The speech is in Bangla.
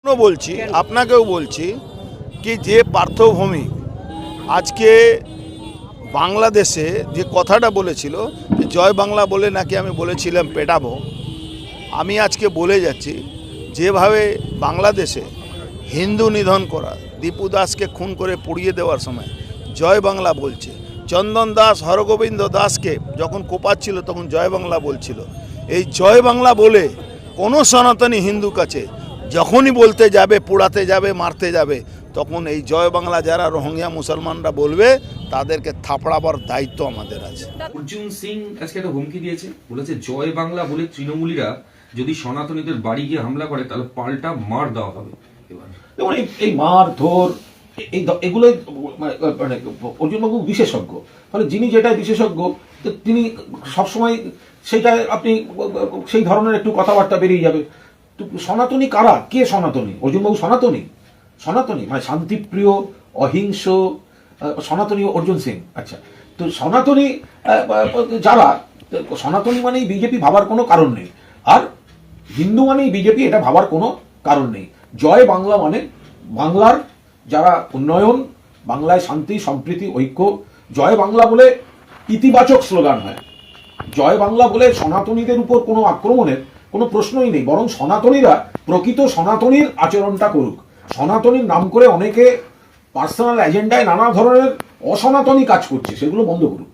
বলছি আপনাকেও বলছি কি যে পার্থভূমি আজকে বাংলাদেশে যে কথাটা বলেছিল যে জয় বাংলা বলে নাকি আমি বলেছিলাম পেটাবো, আমি আজকে বলে যাচ্ছি যেভাবে বাংলাদেশে হিন্দু নিধন করা, দীপু দাসকে খুন করে পুড়িয়ে দেওয়ার সময় জয় বাংলা বলছে, চন্দন দাস হরগোবিন্দ দাসকে যখন কোপাচ্ছিল তখন জয় বাংলা বলছিল। এই জয় বাংলা বলে কোনো সনাতনী হিন্দু কাছে যখনই বলতে যাবে, পোড়াতে যাবে, মারতে যাবে, তখন এই জয় বাংলা যারা রোহিঙ্গা মুসলমানরা বলবে তাদেরকে থাপড়াবার দায়িত্ব আমাদের আছে। অর্জুন সিং আজকে একটা হুমকি দিয়েছে, বলেছে জয় বাংলা বলে তৃণমূলীরা যদি সনাতনীদের বাড়ি গিয়ে হামলা করে তাহলে পাল্টা মার দেওয়া হবে। যেমন এই মার ধর এগুলোই মানে অর্জুনবাবু বিশেষজ্ঞ, ফলে যিনি যেটা বিশেষজ্ঞ তিনি সবসময় সেটা আপনি সেই ধরনের একটু কথাবার্তা বেরিয়ে যাবে। তো সনাতনী কারা, কে সনাতনী? অর্জুনবাবু সনাতনী? সনাতনী মানে শান্তিপ্রিয়, অহিংস সনাতনী অর্জুন সিং। আচ্ছা, তো সনাতনী যারা, সনাতনী মানেই বিজেপি ভাবার কোনো কারণ নেই, আর হিন্দু মানেই বিজেপি এটা ভাবার কোনো কারণ নেই। জয় বাংলা মানে বাংলার যারা উন্নয়ন, বাংলায় শান্তি, সম্প্রীতি, ঐক্য, জয় বাংলা বলে ইতিবাচক স্লোগান হয়। জয় বাংলা বলে সনাতনীদের উপর কোনো আক্রমণের কোনো প্রশ্নই নেই, বরং সনাতনীরা প্রকৃত সনাতনীর আচরণটা করুক। সনাতনীর নাম করে অনেকে পার্সোনাল এজেন্ডায় নানা ধরনের অসনাতনী কাজ করছে, সেগুলো বন্ধ করুক।